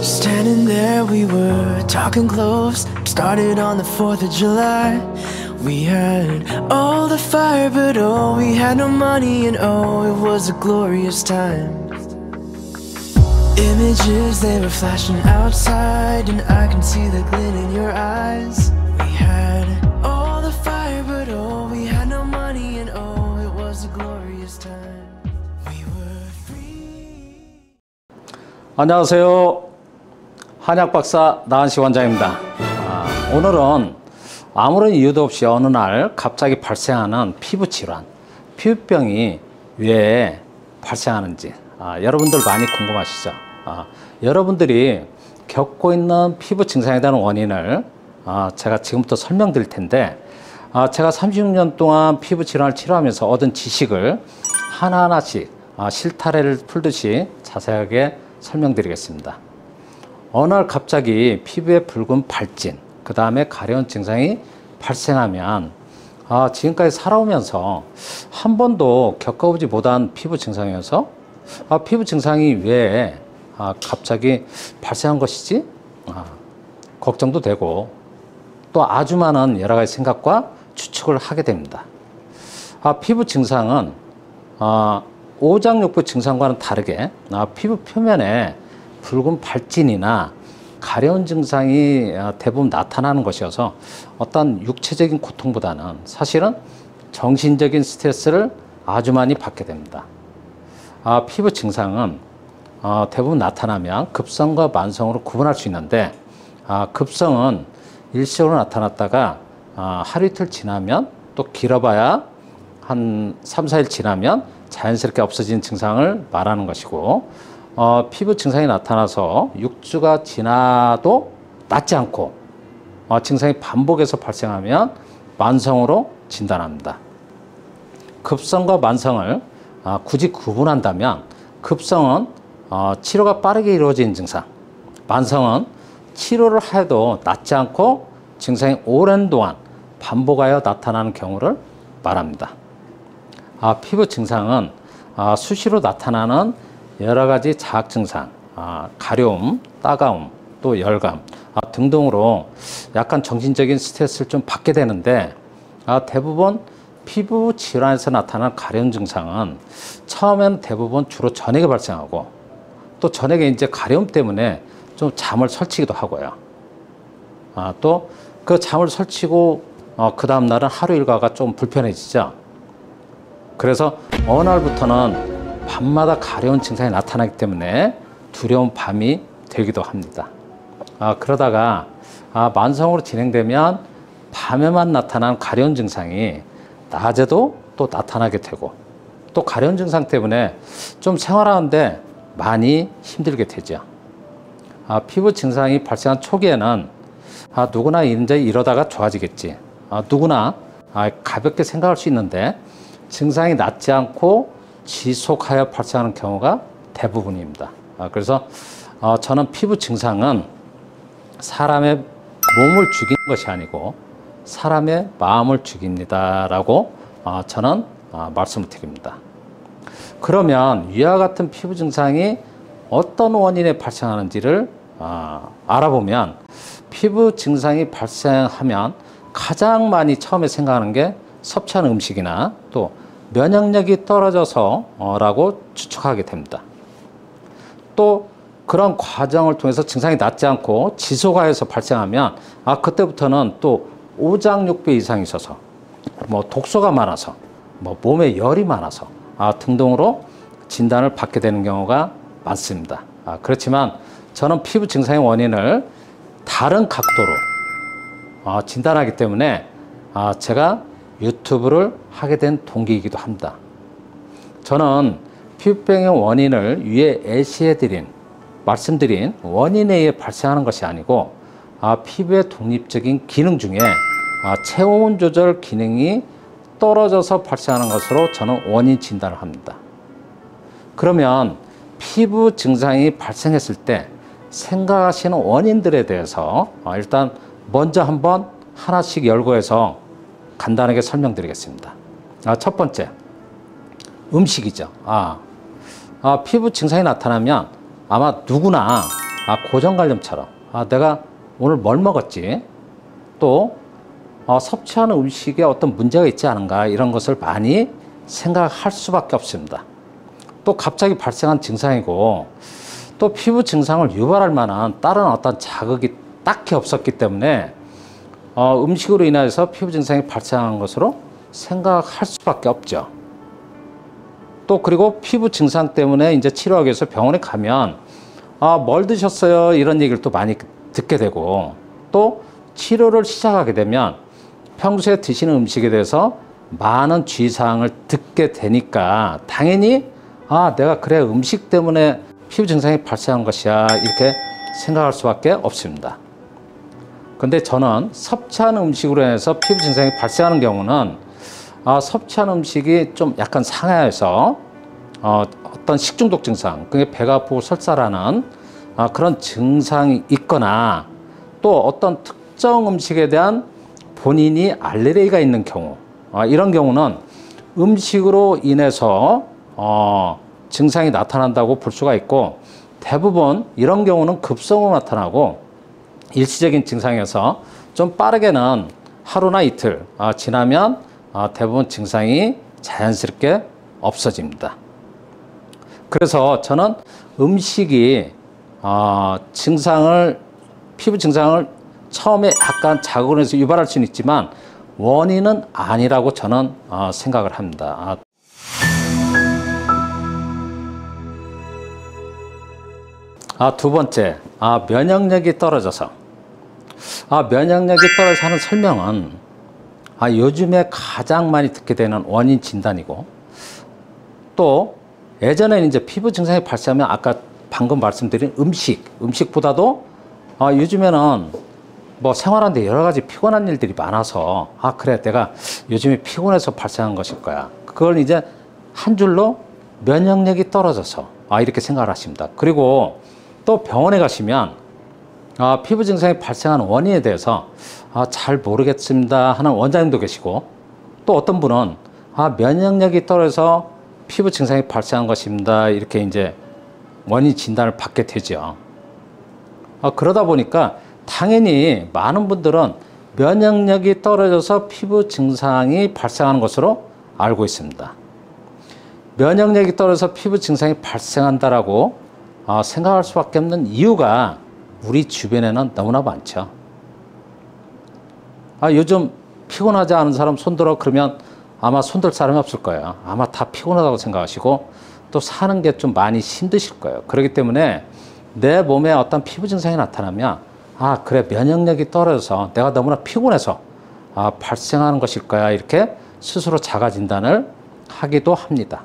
Standing there we were talking close. Started on the 4th of July. We had all the fire but oh, we had no money. And oh, it was a glorious time. Images, they were flashing outside, and I can see the glint in your eyes. We had all the fire but oh, we had no money. And oh, it was a glorious time. We were free. 안녕하세요. 한약박사 나한시 원장입니다. 오늘은 아무런 이유도 없이 어느 날 갑자기 발생하는 피부질환, 피부병이 왜 발생하는지 여러분들 많이 궁금하시죠? 여러분들이 겪고 있는 피부 증상에 대한 원인을 제가 지금부터 설명드릴 텐데, 제가 36년 동안 피부 질환을 치료하면서 얻은 지식을 하나하나씩 실타래를 풀듯이 자세하게 설명드리겠습니다. 어느 날 갑자기 피부에 붉은 발진, 그 다음에 가려운 증상이 발생하면 지금까지 살아오면서 한 번도 겪어보지 못한 피부 증상이어서 피부 증상이 왜 갑자기 발생한 것이지? 걱정도 되고 또 아주 많은 여러 가지 생각과 추측을 하게 됩니다. 피부 증상은 오장육부 증상과는 다르게 피부 표면에 붉은 발진이나 가려운 증상이 대부분 나타나는 것이어서 어떤 육체적인 고통보다는 사실은 정신적인 스트레스를 아주 많이 받게 됩니다. 피부 증상은 대부분 나타나면 급성과 만성으로 구분할 수 있는데, 급성은 일시적으로 나타났다가 하루 이틀 지나면, 또 길어봐야 한 3, 4일 지나면 자연스럽게 없어진 증상을 말하는 것이고, 피부 증상이 나타나서 6주가 지나도 낫지 않고 증상이 반복해서 발생하면 만성으로 진단합니다. 급성과 만성을 굳이 구분한다면, 급성은 치료가 빠르게 이루어진 증상, 만성은 치료를 해도 낫지 않고 증상이 오랜 동안 반복하여 나타나는 경우를 말합니다. 피부 증상은 수시로 나타나는 여러 가지 자학 증상, 가려움, 따가움, 또 열감 등등으로 약간 정신적인 스트레스를 좀 받게 되는데, 대부분 피부 질환에서 나타나는 가려운 증상은 처음에는 대부분 주로 저녁에 발생하고, 또 저녁에 이제 가려움 때문에 좀 잠을 설치기도 하고요. 또 그 잠을 설치고 그 다음 날은 하루 일과가 좀 불편해지죠. 그래서 어느 날부터는 밤마다 가려운 증상이 나타나기 때문에 두려운 밤이 되기도 합니다. 그러다가 만성으로 진행되면 밤에만 나타나는 가려운 증상이 낮에도 또 나타나게 되고, 또 가려운 증상 때문에 좀 생활하는데 많이 힘들게 되죠. 피부 증상이 발생한 초기에는 누구나 이제 이러다가 좋아지겠지, 누구나 가볍게 생각할 수 있는데, 증상이 낫지 않고 지속하여 발생하는 경우가 대부분입니다. 그래서 저는 피부 증상은 사람의 몸을 죽이는 것이 아니고 사람의 마음을 죽입니다 라고 저는 말씀을 드립니다. 그러면 위와 같은 피부 증상이 어떤 원인에 발생하는지를 알아보면, 피부 증상이 발생하면 가장 많이 처음에 생각하는 게 섭취하는 음식이나 또 면역력이 떨어져서 라고 추측하게 됩니다. 또 그런 과정을 통해서 증상이 낫지 않고 지속하여서 발생하면 그때부터는 또 오장육부 이상이 있어서, 독소가 많아서, 몸에 열이 많아서 등등으로 진단을 받게 되는 경우가 많습니다. 그렇지만 저는 피부 증상의 원인을 다른 각도로 진단하기 때문에 제가 유튜브를 하게 된 동기이기도 합니다. 저는 피부병의 원인을 위에 말씀드린 원인에 의해 발생하는 것이 아니고, 피부의 독립적인 기능 중에 체온 조절 기능이 떨어져서 발생하는 것으로 저는 원인 진단을 합니다. 그러면 피부 증상이 발생했을 때 생각하시는 원인들에 대해서 일단 먼저 한번 하나씩 열거해서 간단하게 설명드리겠습니다. 첫 번째, 음식이죠. 피부 증상이 나타나면 아마 누구나 고정관념처럼 내가 오늘 뭘 먹었지, 또 섭취하는 음식에 어떤 문제가 있지 않은가, 이런 것을 많이 생각할 수밖에 없습니다. 또 갑자기 발생한 증상이고 또 피부 증상을 유발할 만한 다른 어떤 자극이 딱히 없었기 때문에 음식으로 인해서 피부 증상이 발생한 것으로 생각할 수밖에 없죠. 또 그리고 피부 증상 때문에 이제 치료하기 위해서 병원에 가면 뭘 드셨어요? 이런 얘기를 또 많이 듣게 되고, 또 치료를 시작하게 되면 평소에 드시는 음식에 대해서 많은 주의사항을 듣게 되니까 당연히 내가 그래 음식 때문에 피부 증상이 발생한 것이야, 이렇게 생각할 수밖에 없습니다. 근데 저는 섭취하는 음식으로 인해서 피부 증상이 발생하는 경우는 섭취하는 음식이 좀 약간 상해해서 어떤 식중독 증상, 그게 배가 아프고 설사라는 그런 증상이 있거나, 또 어떤 특정 음식에 대한 본인이 알레르기가 있는 경우, 이런 경우는 음식으로 인해서 증상이 나타난다고 볼 수가 있고, 대부분 이런 경우는 급성으로 나타나고 일시적인 증상이어서 좀 빠르게는 하루나 이틀 지나면 대부분 증상이 자연스럽게 없어집니다. 그래서 저는 음식이 피부 증상을 처음에 약간 자극을 해서 유발할 수는 있지만 원인은 아니라고 저는 생각을 합니다. 두 번째, 면역력이 떨어져서. 면역력이 떨어져서 하는 설명은 요즘에 가장 많이 듣게 되는 원인 진단이고, 또 예전에는 이제 피부 증상이 발생하면 아까 방금 말씀드린 음식보다도 요즘에는 뭐 생활하는데 여러 가지 피곤한 일들이 많아서 그래 내가 요즘에 피곤해서 발생한 것일 거야, 그걸 이제 한 줄로 면역력이 떨어져서 이렇게 생각을 하십니다. 그리고 또 병원에 가시면 피부 증상이 발생하는 원인에 대해서 잘 모르겠습니다 하는 원장님도 계시고, 또 어떤 분은 면역력이 떨어져서 피부 증상이 발생한 것입니다, 이렇게 이제 원인 진단을 받게 되죠. 그러다 보니까 당연히 많은 분들은 면역력이 떨어져서 피부 증상이 발생하는 것으로 알고 있습니다. 면역력이 떨어져서 피부 증상이 발생한다라고 생각할 수밖에 없는 이유가 우리 주변에는 너무나 많죠. 요즘 피곤하지 않은 사람 손들어 그러면 아마 손들 사람이 없을 거예요. 아마 다 피곤하다고 생각하시고 또 사는 게 좀 많이 힘드실 거예요. 그렇기 때문에 내 몸에 어떤 피부 증상이 나타나면 그래 면역력이 떨어져서 내가 너무나 피곤해서 발생하는 것일 거야, 이렇게 스스로 자가 진단을 하기도 합니다.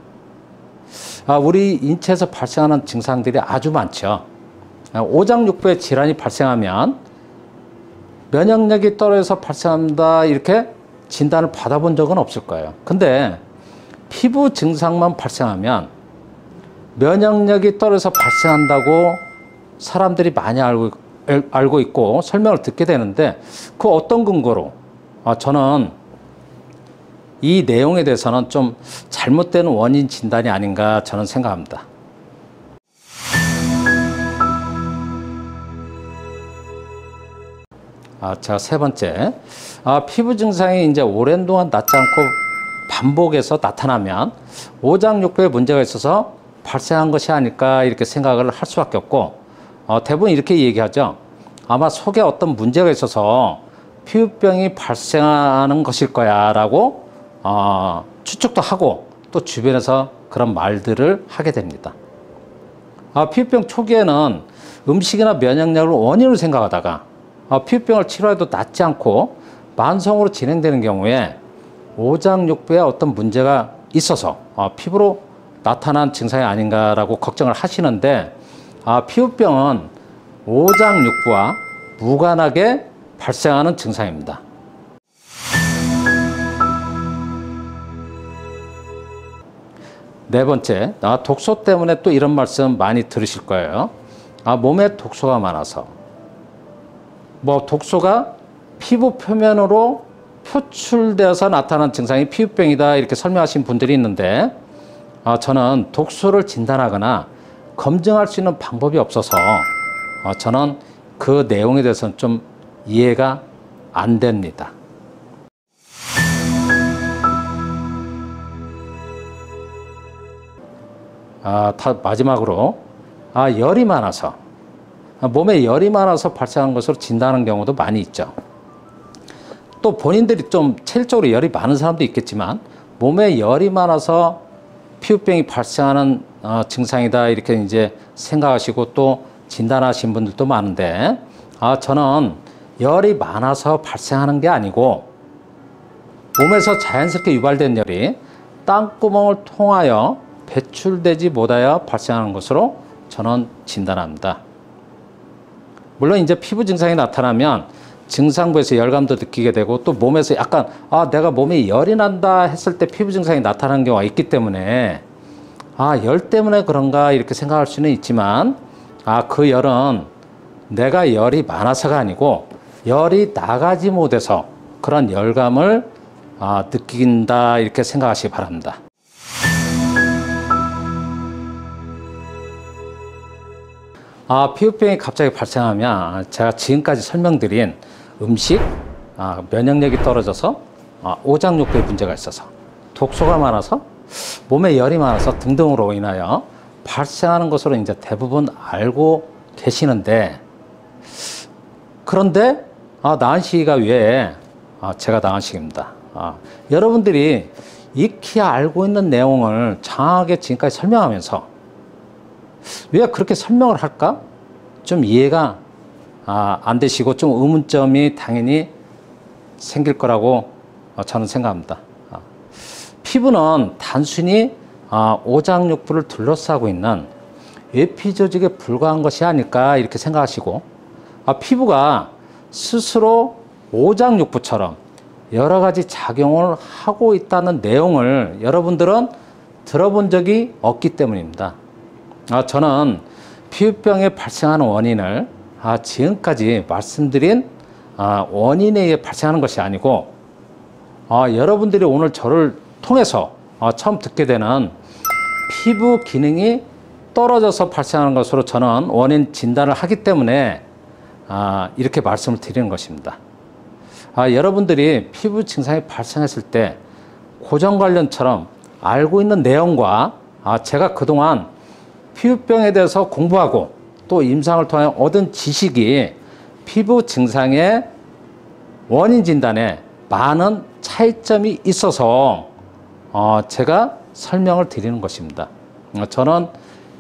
우리 인체에서 발생하는 증상들이 아주 많죠. 오장육부의 질환이 발생하면 면역력이 떨어져서 발생한다, 이렇게 진단을 받아본 적은 없을 거예요. 근데 피부 증상만 발생하면 면역력이 떨어져서 발생한다고 사람들이 많이 알고 있고 설명을 듣게 되는데, 그 어떤 근거로 저는 이 내용에 대해서는 좀 잘못된 원인 진단이 아닌가 저는 생각합니다. 자, 세 번째, 피부 증상이 이제 오랜 동안 낫지 않고 반복해서 나타나면 오장육부에 문제가 있어서 발생한 것이 아닐까, 이렇게 생각을 할 수밖에 없고, 대부분 이렇게 얘기하죠. 아마 속에 어떤 문제가 있어서 피부병이 발생하는 것일 거야 라고 추측도 하고, 또 주변에서 그런 말들을 하게 됩니다. 피부병 초기에는 음식이나 면역력을 원인으로 생각하다가 피부병을 치료해도 낫지 않고 만성으로 진행되는 경우에 오장육부에 어떤 문제가 있어서 피부로 나타난 증상이 아닌가라고 걱정을 하시는데, 피부병은 오장육부와 무관하게 발생하는 증상입니다. 네 번째, 독소 때문에 또 이런 말씀 많이 들으실 거예요. 몸에 독소가 많아서. 독소가 피부 표면으로 표출되어서 나타나는 증상이 피부병이다, 이렇게 설명하신 분들이 있는데, 저는 독소를 진단하거나 검증할 수 있는 방법이 없어서 저는 그 내용에 대해서는 좀 이해가 안 됩니다. 마지막으로 열이 많아서, 몸에 열이 많아서 발생한 것으로 진단하는 경우도 많이 있죠. 또 본인들이 좀 체질적으로 열이 많은 사람도 있겠지만 몸에 열이 많아서 피부병이 발생하는 증상이다 이렇게 이제 생각하시고 또 진단하신 분들도 많은데, 저는 열이 많아서 발생하는 게 아니고 몸에서 자연스럽게 유발된 열이 땀구멍을 통하여 배출되지 못하여 발생하는 것으로 저는 진단합니다. 물론 이제 피부 증상이 나타나면 증상부에서 열감도 느끼게 되고 또 몸에서 약간 내가 몸에 열이 난다 했을 때 피부 증상이 나타나는 경우가 있기 때문에 열 때문에 그런가 이렇게 생각할 수는 있지만 그 열은 내가 열이 많아서가 아니고 열이 나가지 못해서 그런 열감을 느낀다 이렇게 생각하시기 바랍니다. 피부병이 갑자기 발생하면 제가 지금까지 설명드린 음식, 면역력이 떨어져서 오장육부에 문제가 있어서 독소가 많아서 몸에 열이 많아서 등등으로 인하여 발생하는 것으로 이제 대부분 알고 계시는데, 그런데 나은 시기가 왜 제가 나은 시기입니다. 여러분들이 익히 알고 있는 내용을 장하게 지금까지 설명하면서 왜 그렇게 설명을 할까? 좀 이해가 안 되시고 좀 의문점이 당연히 생길 거라고 저는 생각합니다. 피부는 단순히 오장육부를 둘러싸고 있는 외피 조직에 불과한 것이 아닐까 이렇게 생각하시고, 피부가 스스로 오장육부처럼 여러 가지 작용을 하고 있다는 내용을 여러분들은 들어본 적이 없기 때문입니다. 저는 피부병에 발생하는 원인을 지금까지 말씀드린 원인에 의해 발생하는 것이 아니고 여러분들이 오늘 저를 통해서 처음 듣게 되는 피부 기능이 떨어져서 발생하는 것으로 저는 원인 진단을 하기 때문에 이렇게 말씀을 드리는 것입니다. 여러분들이 피부 증상이 발생했을 때 고정관련처럼 알고 있는 내용과 제가 그동안 피부병에 대해서 공부하고 또 임상을 통해 얻은 지식이 피부 증상의 원인 진단에 많은 차이점이 있어서 제가 설명을 드리는 것입니다. 저는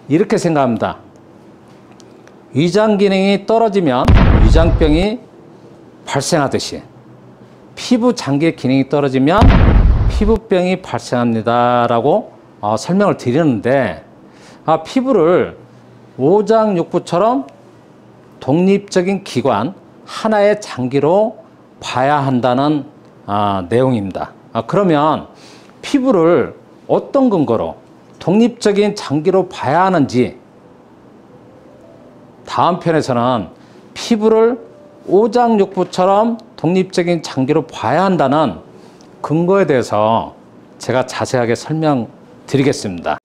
이렇게 생각합니다. 위장 기능이 떨어지면 위장병이 발생하듯이 피부 장기의 기능이 떨어지면 피부병이 발생합니다라고 설명을 드리는데, 피부를 오장육부처럼 독립적인 기관 하나의 장기로 봐야 한다는 내용입니다. 그러면 피부를 어떤 근거로 독립적인 장기로 봐야 하는지 다음 편에서는 피부를 오장육부처럼 독립적인 장기로 봐야 한다는 근거에 대해서 제가 자세하게 설명드리겠습니다.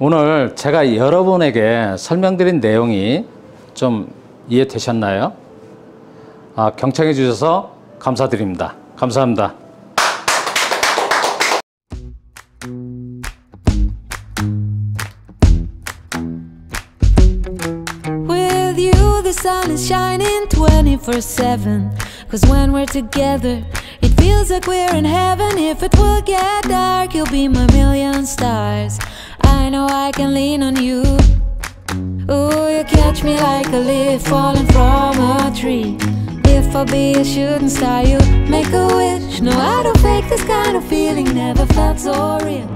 오늘 제가 여러분에게 설명드린 내용이 좀 이해되셨나요? 경청해 주셔서 감사드립니다. 감사합니다. With you the sun is shining 24/7. 'Cause when we're together it feels like we're in heaven. If it will get dark you'll be my million stars. I know I can lean on you. Ooh, you catch me like a leaf falling from a tree. If I'll be a shooting star, you make a wish. No, I don't fake this kind of feeling, never felt so real.